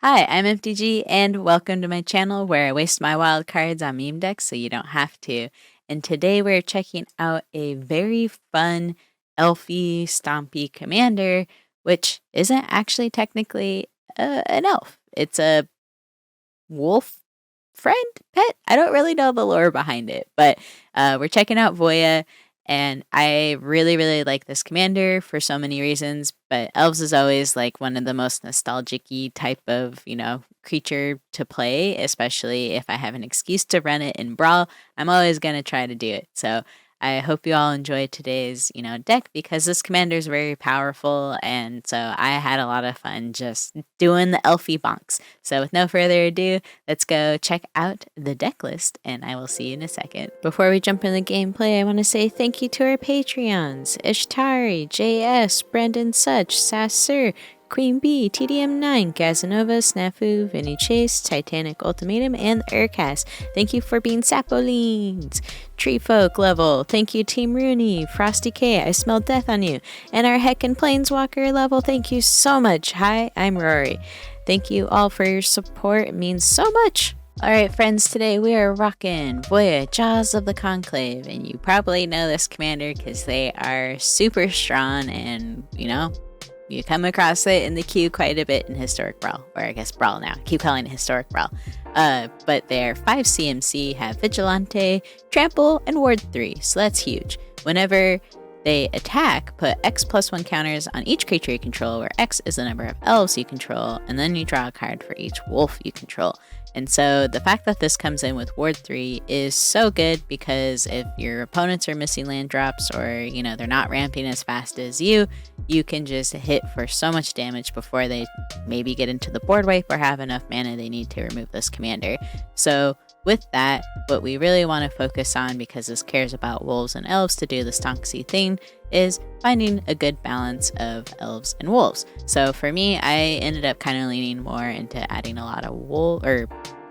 Hi, I'm MTG, and welcome to my channel where I waste my wild cards on meme decks so you don't have to. And today we're checking out a very fun, elfy, stompy commander, which isn't actually technically an elf. It's a wolf friend pet. I don't really know the lore behind it, but we're checking out Voja. And I really like this commander for so many reasons, but elves is always like one of the most nostalgic-y type of, creature to play, especially if I have an excuse to run it in Brawl. I'm always going to try to do it. So I hope you all enjoy today's, deck because this commander is very powerful, and so I had a lot of fun just doing the elfie bonks. So with no further ado, let's go check out the deck list, and I will see you in a second. Before we jump into the gameplay, I want to say thank you to our Patreons, Ishtari, JS, Brendan Such, Sasser, Queen Bee, TDM9, Gazanova, Snafu, Vinny Chase, Titanic Ultimatum, and Aircast. Thank you for being Sapolines. Tree Folk level. Thank you, Team Rooney. Frosty K, I smell death on you. And our Heckin' Planeswalker level. Thank you so much. Hi, I'm Rory. Thank you all for your support. It means so much. Alright friends, today we are rocking Voja, Jaws of the Conclave, and you probably know this commander because they are super strong and, you come across it in the queue quite a bit in Historic Brawl, or I guess Brawl now. I keep calling it Historic Brawl. But they're 5 CMC, have Vigilante, Trample, and Ward 3, so that's huge. Whenever they attack, put X+1 counters on each creature you control, where X is the number of elves you control, and then you draw a card for each wolf you control. And so the fact that this comes in with Ward 3 is so good because if your opponents are missing land drops or, they're not ramping as fast as you can just hit for so much damage before they maybe get into the board wipe or have enough mana they need to remove this commander. So with that, what we really want to focus on, because this cares about wolves and elves to do the stonksy thing, is finding a good balance of elves and wolves. So for me, I ended up kind of leaning more into adding a lot of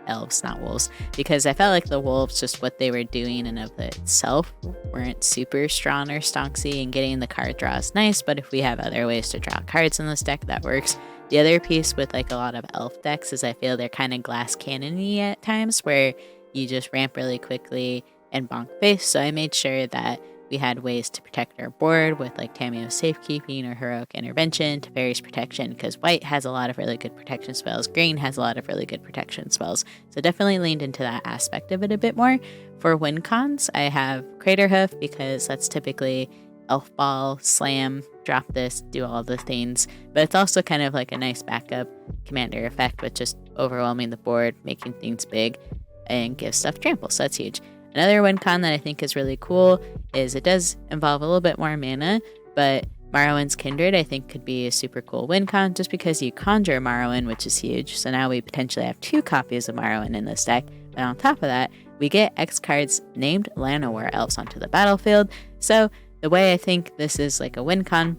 elves, not wolves, because I felt like the wolves, just what they were doing and of itself, weren't super strong or stonksy, and getting the card draw is nice, but if we have other ways to draw cards in this deck, that works. The other piece with a lot of elf decks is I feel they're kind of glass cannon-y at times, where you just ramp really quickly and bonk face, so I made sure that we had ways to protect our board with Tamiyo's Safekeeping or Heroic Intervention, Teferi's Protection, because white has a lot of really good protection spells, green has a lot of really good protection spells, so definitely leaned into that aspect of it a bit more. For win cons, I have Craterhoof because that's typically Elf Ball, Slam, drop this, do all the things, but it's also kind of a nice backup commander effect with just overwhelming the board, making things big, and give stuff trample, so that's huge. Another win con that I think is really cool is it does involve a little bit more mana, but Marwyn's Kindred I think could be a super cool win con just because you conjure Marwyn, which is huge, so now we potentially have 2 copies of Marwyn in this deck, but on top of that, we get X cards named Llanowar Elves onto the battlefield, so the way I think this is a win con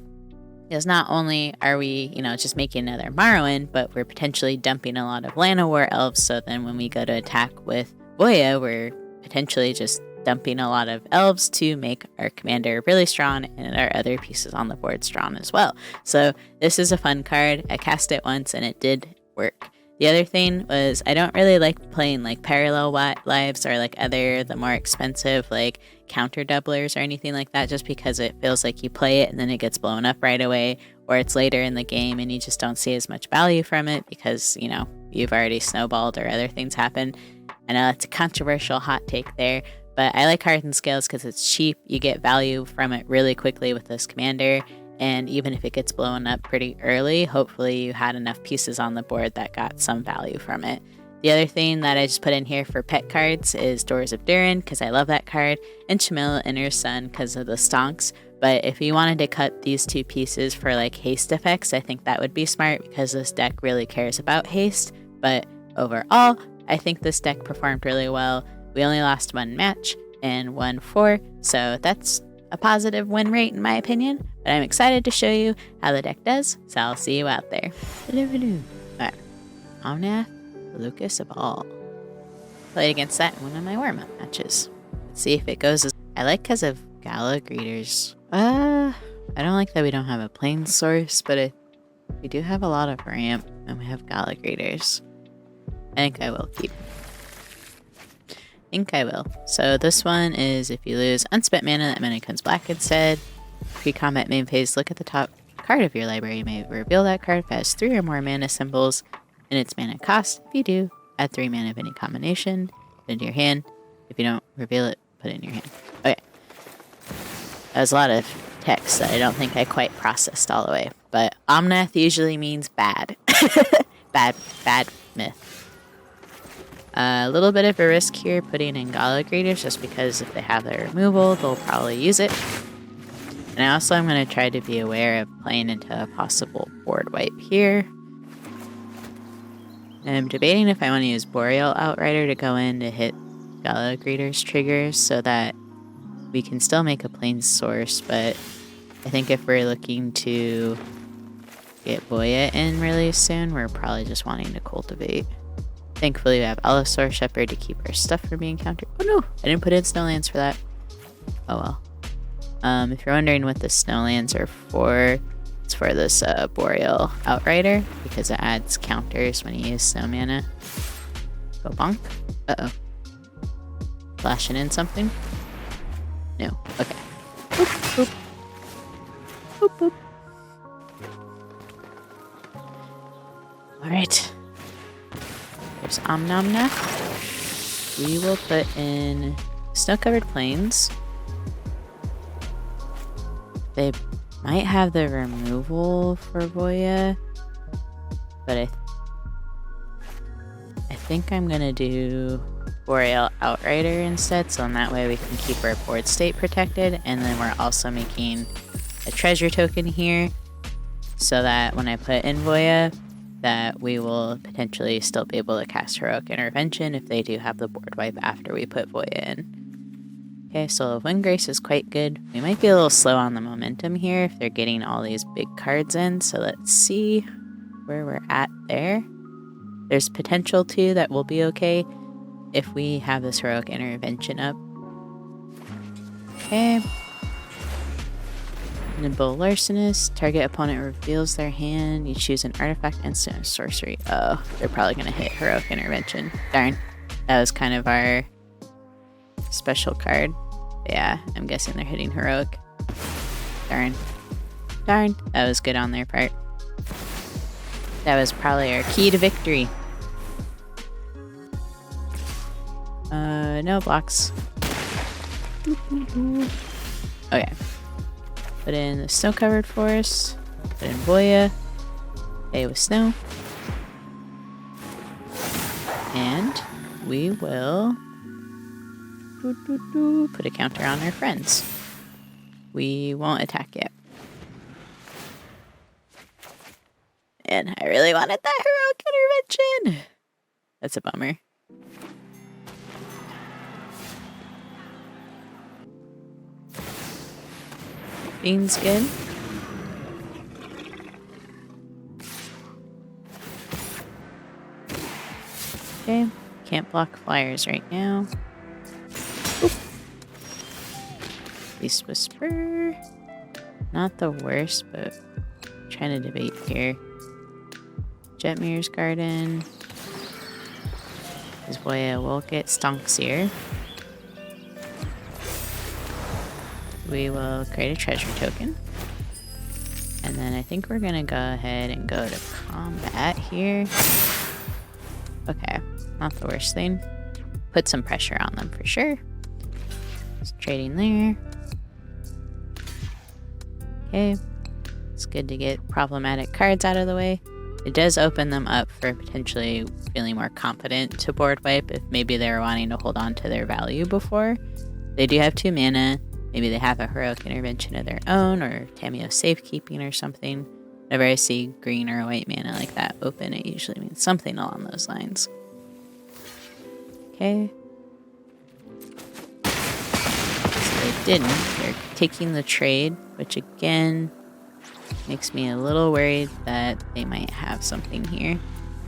is not only are we, just making another Marwyn, but we're potentially dumping a lot of Llanowar Elves, so then when we go to attack with Voja, we're potentially just dumping a lot of elves to make our commander really strong and our other pieces on the board strong as well. So this is a fun card. I cast it once and it did work. The other thing was I don't really like playing parallel lives or the more expensive counter doublers or anything like that, just because it feels like you play it and then it gets blown up right away, or it's later in the game and you just don't see as much value from it because you've already snowballed or other things happen. I know that's a controversial hot take there, but I like Hardened Scales because it's cheap. You get value from it really quickly with this commander, and even if it gets blown up pretty early, hopefully you had enough pieces on the board that got some value from it. The other thing that I just put in here for pet cards is Doors of Durin because I love that card, and Shamil Inner Sun because of the stonks. But if you wanted to cut these 2 pieces for haste effects, I think that would be smart because this deck really cares about haste. But overall, I think this deck performed really well. We only lost 1 match and won 4, so that's a positive win rate in my opinion. But I'm excited to show you how the deck does, so I'll see you out there. Alright, Omnath, Locus of All. Played against that in one of my warm-up matches. Let's see if it goes as I like because of Gala Greeters. I don't like that we don't have a plane source, but we do have a lot of ramp. And we have Galligrators. I think I will keep. So this one is if you lose unspent mana, that mana becomes black instead. Pre-combat main phase, look at the top card of your library. You may reveal that card if it has 3 or more mana symbols in its mana cost. If you do, add 3 mana of any combination, put it into your hand. If you don't reveal it, put it in your hand. Okay. That was a lot of text that I don't think I quite processed all the way. But Omnath usually means bad. bad myth. A little bit of a risk here putting in Galligrators just because if they have their removal, they'll probably use it. And also I'm going to try to be aware of playing into a possible board wipe here. And I'm debating if I want to use Boreal Outrider to go in to hit Galligrators triggers so that we can still make a plain source, but I think if we're looking to get Voja in really soon, we're probably just wanting to cultivate. Thankfully we have Allosaur Shepherd to keep our stuff from being countered. Oh no! I didn't put in Snowlands for that. Oh well. If you're wondering what the Snowlands are for, it's for this Boreal Outrider, because it adds counters when you use snow mana. Go bonk. Uh-oh. Flashing in something? No. Okay. Boop, boop. Boop, boop. Alright. There's Omnath. We will put in Snow-Covered Plains. They might have the removal for Voja, but I think I'm gonna do Boreal Outrider instead, so in that way we can keep our board state protected, and then we're also making a treasure token here, so that when I put in Voja, that we will potentially still be able to cast Heroic Intervention if they do have the board wipe after we put Voja in. Okay, so Windgrace is quite good. We might be a little slow on the momentum here if they're getting all these big cards in, so let's see where we're at there. There's potential too that we'll be okay if we have this Heroic Intervention up. Okay. Nimble Larcenist. Target opponent reveals their hand. You choose an artifact, instant, or sorcery. Oh, they're probably going to hit Heroic Intervention. Darn. That was kind of our special card. Yeah, I'm guessing they're hitting Heroic. Darn. Darn. That was good on their part. That was probably our key to victory. No blocks. Okay. Put in the Snow-Covered Forest. Put in Voja. Play with snow. And we will put a counter on our friends. We won't attack yet. And I really wanted that Heroic Intervention. That's a bummer. Bean's good. Okay, can't block flyers right now. Oop. Beast Whisper. Not the worst, but I'm trying to debate here. Jetmir's Garden. This Voja will get Stonks here. We will create a treasure token. And then I think we're going to go ahead and go to combat here. Okay, not the worst thing. Put some pressure on them for sure. Just trading there. Okay, it's good to get problematic cards out of the way. It does open them up for potentially feeling more confident to board wipe if maybe they were wanting to hold on to their value before. They do have 2 mana. Maybe they have a Heroic Intervention of their own, or Tameo Safekeeping or something. Whenever I see green or white mana like that open, it usually means something along those lines. Okay. So they didn't. They're taking the trade, which again makes me a little worried that they might have something here.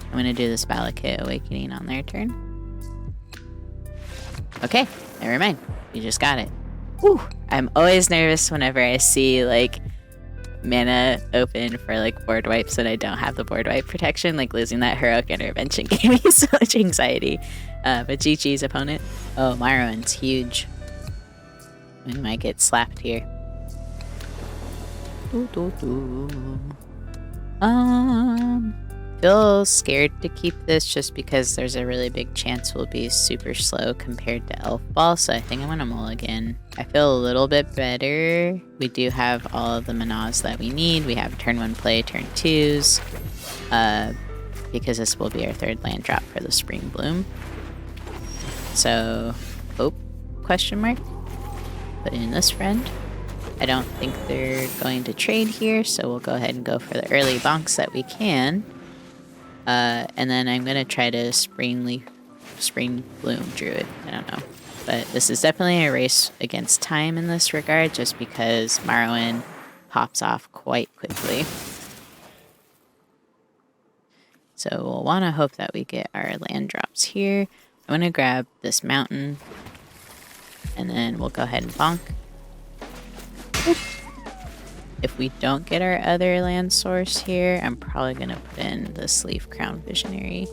I'm going to do this Valakut Awakening on their turn. Okay, never mind. We just got it. Whew. I'm always nervous whenever I see, like, mana open for like board wipes and I don't have the board wipe protection. Like losing that heroic intervention gave me so much anxiety. But GG's opponent. Oh, Marwyn's huge. We might get slapped here. Feel scared to keep this just because there's a really big chance we'll be super slow compared to Elf Ball, so I think I'm gonna mulligan. I feel a little bit better. We do have all of the manas that we need. We have turn 1 play, turn 2s, because this will be our 3rd land drop for the Spring Bloom. So, hope, question mark. Put in this friend. I don't think they're going to trade here, so we'll go ahead and go for the early bonks that we can. And then I'm going to try to Spring Bloom Druid. I don't know. But this is definitely a race against time in this regard, just because Marwyn pops off quite quickly. So we'll want to hope that we get our land drops here. I'm going to grab this mountain, and then we'll go ahead and bonk. Oop. If we don't get our other land source here, I'm probably going to put in this Leaf Crown Visionary.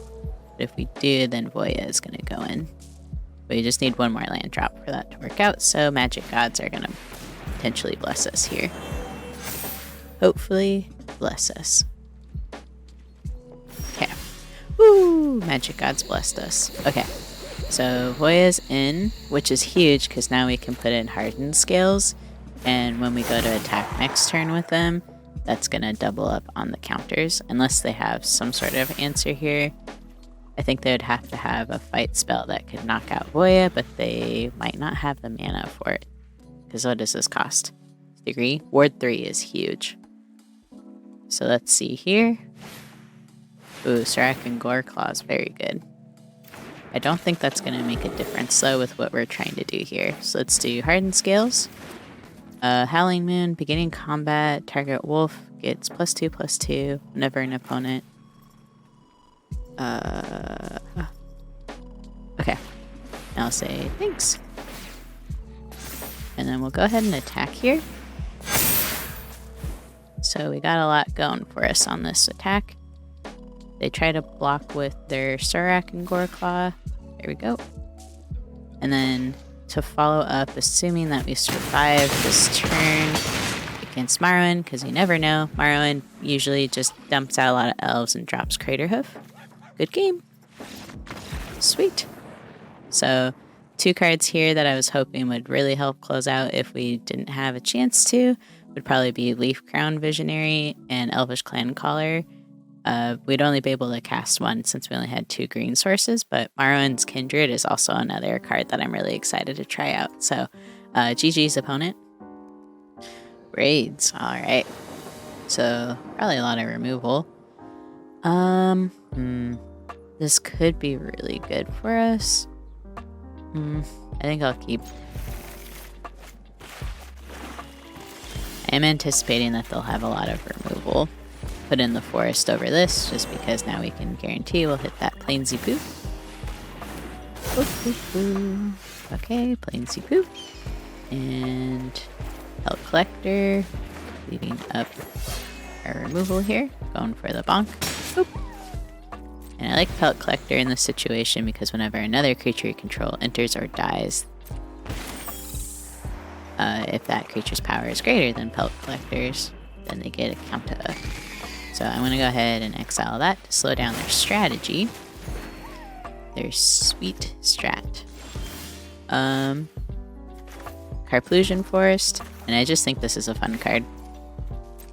But if we do, then Voja is going to go in. We just need one more land drop for that to work out, so magic gods are going to potentially bless us here. Hopefully, bless us. Okay. Woo! Magic gods blessed us. Okay. So Voja's in, which is huge because now we can put in hardened scales. And when we go to attack next turn with them, that's going to double up on the counters, unless they have some sort of answer here. I think they would have to have a fight spell that could knock out Voja, but they might not have the mana for it. Because what does this cost? 3? Ward 3 is huge. So let's see here. Ooh, Serac and Goreclaw is very good. I don't think that's going to make a difference, though, with what we're trying to do here. So let's do Hardened Scales. Howling Moon, beginning combat, target wolf gets +2/+2 whenever an opponent. Okay. Now I'll say thanks. And then we'll go ahead and attack here. So we got a lot going for us on this attack. They try to block with their Serac and Goreclaw. There we go. And then to follow up, assuming that we survive this turn against Marwyn, because you never know. Marwyn usually just dumps out a lot of elves and drops Craterhoof. Good game. Sweet. So 2 cards here that I was hoping would really help close out if we didn't have a chance to would probably be Leaf Crown Visionary and Elvish Clan Caller. We'd only be able to cast 1 since we only had 2 green sources, but Marwyn's Kindred is also another card that I'm really excited to try out. So, GG's opponent. Braids, alright. So, probably a lot of removal. This could be really good for us. I think I'll keep. I'm anticipating that they'll have a lot of removal. Put in the forest over this, just because now we can guarantee we'll hit that Plainsy Poo. Okay, Plainsy Poo. And Pelt Collector, leaving up our removal here, going for the bonk. Boop. And I like Pelt Collector in this situation because whenever another creature you control enters or dies, if that creature's power is greater than Pelt Collector's, then they get a counter. So I'm going to go ahead and exile that to slow down their strategy. Their sweet strat. Carplusion Forest, and I just think this is a fun card.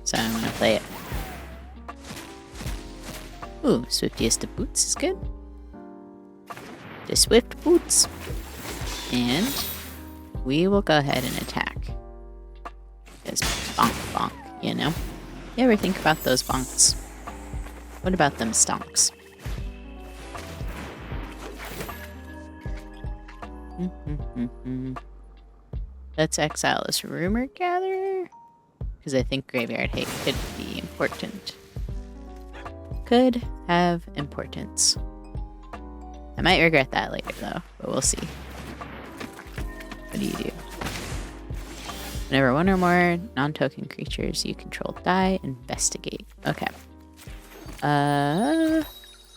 So I'm going to play it. Ooh, Swiftiest of Boots is good. The Swift Boots. And we will go ahead and attack. Because bonk bonk, you know? You ever think about those bonks? What about them stonks? Let's exile this Rumor Gatherer, because I think Graveyard Hate could be important. Could have importance. I might regret that later though, but we'll see. What do you do? Whenever one or more non-token creatures you control die, investigate. Okay.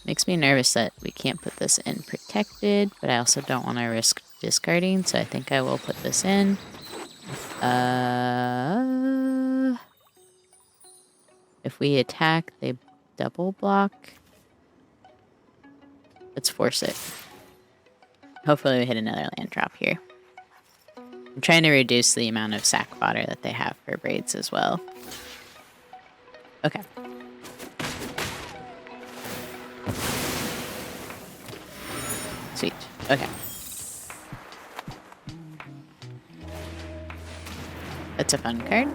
Makes me nervous that we can't put this in protected, but I also don't want to risk discarding, so I think I will put this in. If we attack, they double block. Let's force it. Hopefully we hit another land drop here. I'm trying to reduce the amount of sack fodder that they have for Braids as well. Okay. Sweet. Okay. That's a fun card.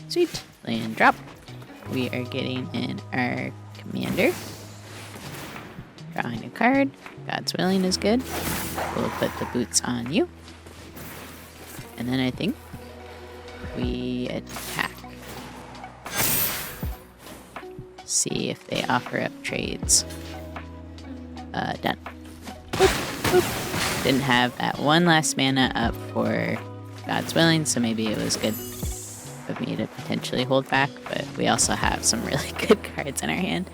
Sweet. Land drop. We are getting in our commander. Drawing a card. God's Willing is good. We'll put the boots on you. And then I think we attack. See if they offer up trades. Done. Boop, boop. Didn't have that one last mana up for God's Willing, so maybe it was good of me to potentially hold back, but we also have some really good cards in our hand.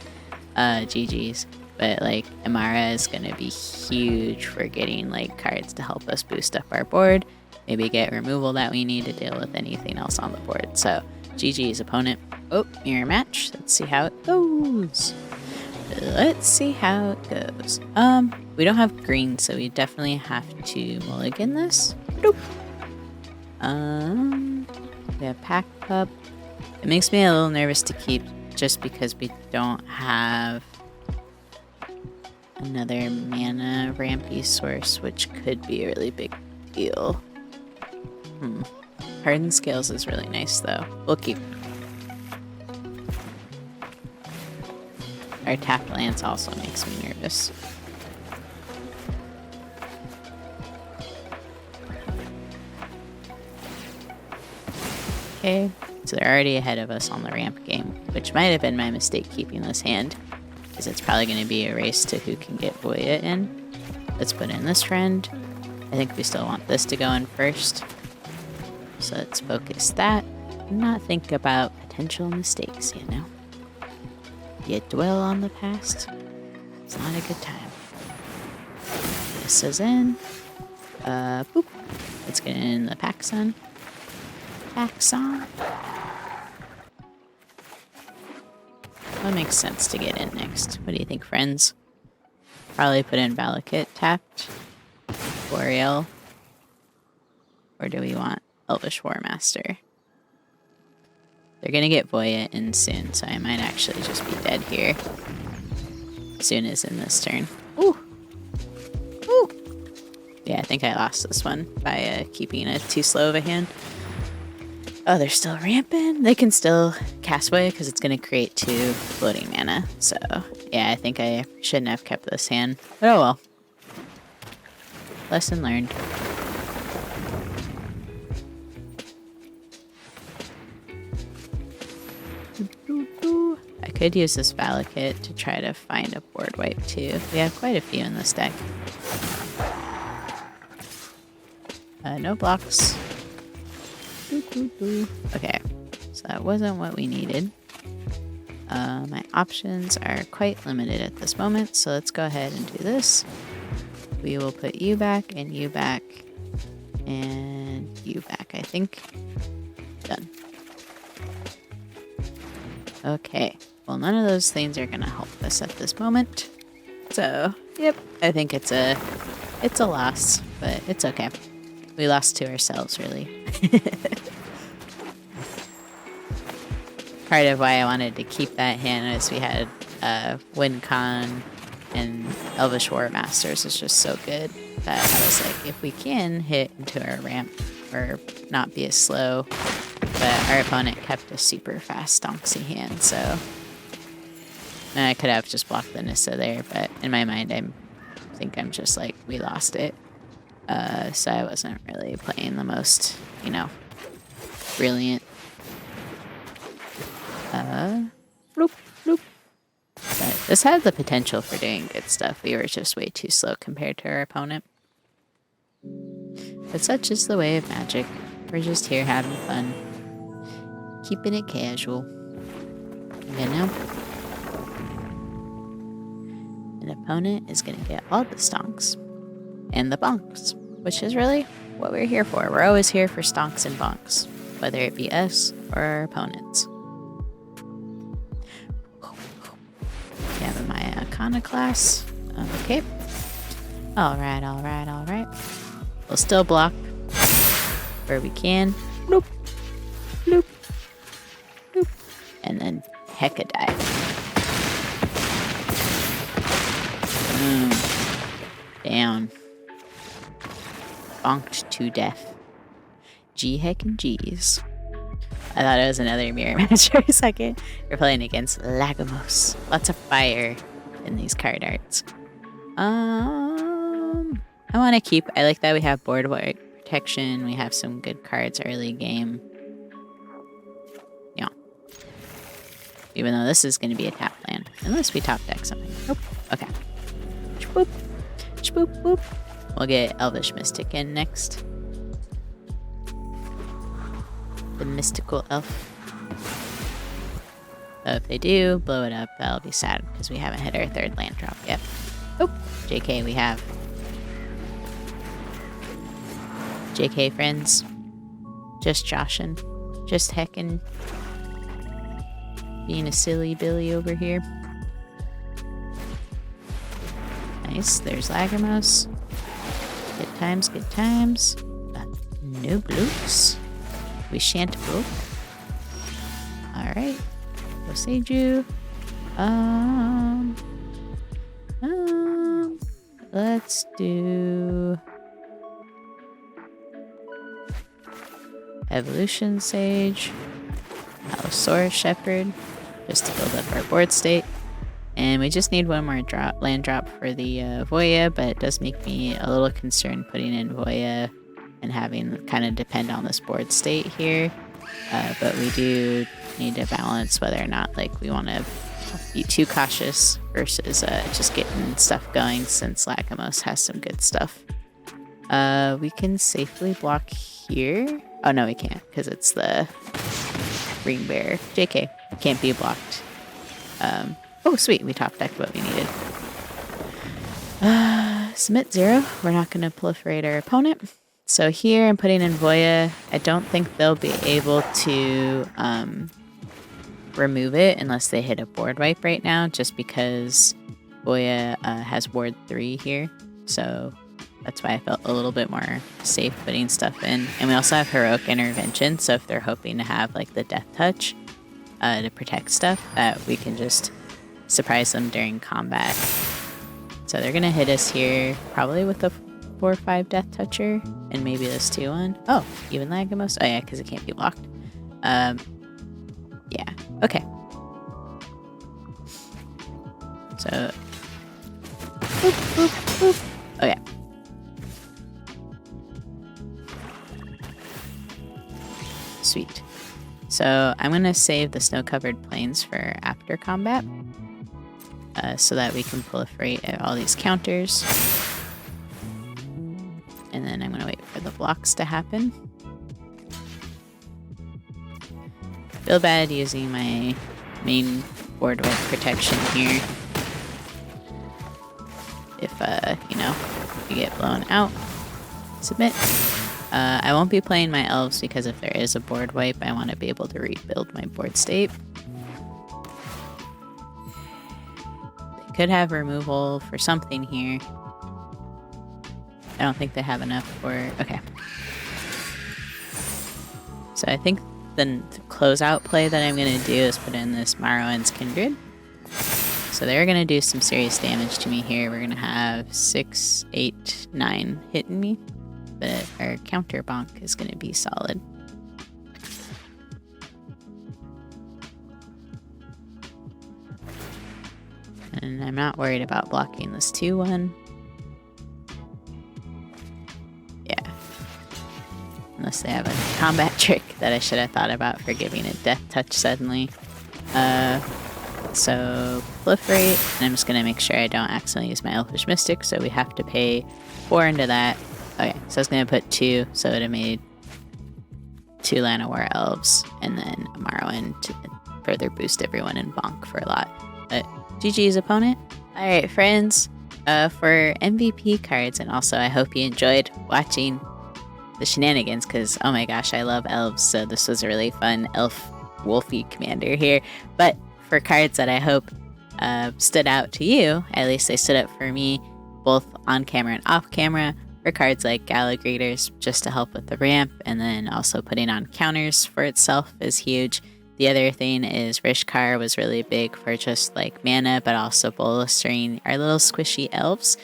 GG's. But like Amara is gonna be huge for getting like cards to help us boost up our board. Maybe get removal that we need to deal with anything else on the board. So GG's opponent. Oh, mirror match. Let's see how it goes. Let's see how it goes. We don't have green, so we definitely have to mulligan this. Nope. We have Pack Pup. It makes me a little nervous to keep just because we don't have another mana rampy source, which could be a really big deal. Hardened Scales is really nice though. We'll keep. Our tapped lance also makes me nervous. Okay, so they're already ahead of us on the ramp game, which might have been my mistake keeping this hand, because it's probably going to be a race to who can get Voja in. Let's put in this friend. I think we still want this to go in first. So let's focus that and not think about potential mistakes, you know? You dwell on the past, it's not a good time. This is in. Boop. Let's get in the Paxson. Paxson. That makes sense to get in next. What do you think, friends? Probably put in Valakut tapped. Boreal. Or do we want Elvish War Master? They're gonna get Voja in soon, so I might actually just be dead here. Soon as in this turn. Ooh! Ooh! Yeah, I think I lost this one by keeping a too slow of a hand. Oh, they're still ramping? They can still cast Voja because it's gonna create 2 floating mana. So, yeah, I think I shouldn't have kept this hand. But oh well. Lesson learned. I could use this Valakut to try to find a board wipe too. We have quite a few in this deck. No blocks. Okay, so that wasn't what we needed. My options are quite limited at this moment, so let's go ahead and do this. We will put you back, and you back, and you back, I think. Done. Okay, well none of those things are gonna help us at this moment. So, yep, I think it's a loss, but it's okay. We lost to ourselves, really. Part of why I wanted to keep that hand is we had WinCon and Elvish War Masters is just so good that I was like, if we can hit into our ramp or not be as slow, but our opponent kept a super fast Stonksy hand, so I could have just blocked the Nissa there, but in my mind I think I'm just like, we lost it. So I wasn't really playing the most, you know, brilliant. Bloop, bloop. But this had the potential for doing good stuff. We were just way too slow compared to our opponent. But such is the way of Magic. We're just here having fun. Keeping it casual. You know? An opponent is going to get all the stonks and the bonks, which is really what we're here for. We're always here for stonks and bonks, whether it be us or our opponents. Having my iconoclast. Okay. Alright. We'll still block where we can. Bloop. Bloop. Bloop. And then hecka dive. Down. Bonked to death. G-heck and G's. I thought it was another mirror match for a second. We're playing against Lagamos. Lots of fire in these card arts. I want to keep... I like that we have board wipe protection. We have some good cards early game. Yeah. Even though this is going to be a tap land. Unless we top deck something. Nope. Okay. Boop. Boop, boop. We'll get Elvish Mystic in next. The mystical elf. So if they do blow it up, that'll be sad because we haven't hit our third land drop yet. Oh, JK, we have. JK, friends. Just joshin'. Just heckin'. Being a silly Billy over here. Nice, there's Lagamos. Good times, good times. No blues. We shan't broke. Alright. Oseju. Let's do Evolution Sage. Allosaurus Shepherd. Just to build up our board state. And we just need one more land drop for the Voja, but it does make me a little concerned putting in Voja and having kind of depend on this board state here. But we do need to balance whether or not like we want to be too cautious versus just getting stuff going since Lagamos has some good stuff. We can safely block here. Oh no, we can't because it's the Ring Bearer. JK, can't be blocked. Oh, sweet. We top decked what we needed. Submit 0. We're not going to proliferate our opponent. So here I'm putting in Voja. I don't think they'll be able to remove it unless they hit a board wipe right now, just because Voja has ward 3 here. So that's why I felt a little bit more safe putting stuff in. And we also have Heroic Intervention, so if they're hoping to have like the Death Touch to protect stuff, that we can just surprise them during combat. So they're gonna hit us here probably with a 4/5 Death Toucher and maybe this 2/1. Oh, even Lagamos. Oh yeah, because it can't be blocked. Yeah. Okay. So. Boop, boop, boop. Oh yeah. Sweet. So I'm gonna save the snow-covered plains for after combat. So that we can proliferate all these counters. And then I'm going to wait for the blocks to happen. Feel bad using my main board wipe protection here. If, you know, you get blown out. Submit. I won't be playing my elves because if there is a board wipe, I want to be able to rebuild my board state. Could have removal for something here. I don't think they have enough for... Okay. So I think the closeout play that I'm going to do is put in this Marwyn's Kindred. So they're going to do some serious damage to me here. We're going to have 6, 8, 9 hitting me. But our counter bonk is going to be solid. And I'm not worried about blocking this 2/1. Yeah. Unless they have a combat trick that I should have thought about for giving it Death Touch suddenly. So proliferate, and I'm just going to make sure I don't accidentally use my Elfish Mystic, so we have to pay 4 into that. Okay, so I was going to put 2, so it would have made 2 Llanowar elves, and then a Marwyn to further boost everyone in bonk for a lot. But GG's opponent. Alright friends, for MVP cards, and also I hope you enjoyed watching the shenanigans, because oh my gosh, I love elves, so this was a really fun elf wolfy commander here. But for cards that I hope stood out to you, at least they stood up for me, both on camera and off camera, for cards like Gallagrators, just to help with the ramp, and then also putting on counters for itself is huge. The other thing is Rishkar was really big for just like mana, but also bolstering our little squishy elves.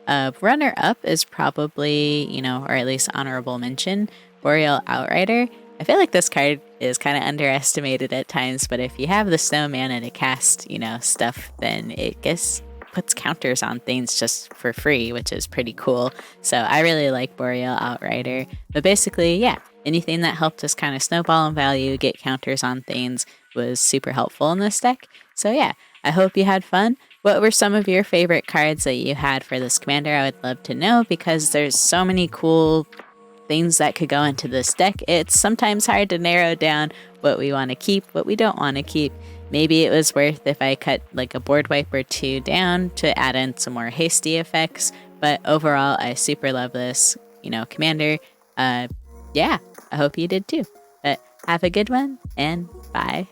Runner up is probably, or at least honorable mention, Boreal Outrider. I feel like this card is kind of underestimated at times, but if you have the snow mana to cast, stuff, then it puts counters on things just for free, which is pretty cool. So I really like Boreal Outrider. But basically, yeah, anything that helped us kind of snowball in value, get counters on things, was super helpful in this deck. So yeah, I hope you had fun. What were some of your favorite cards that you had for this commander? I would love to know, because there's so many cool things that could go into this deck. It's sometimes hard to narrow down what we want to keep, what we don't want to keep. Maybe it was worth if I cut like a board wipe or 2 down to add in some more hasty effects. But overall, I super love this, commander. Yeah, I hope you did too. But have a good one, and bye.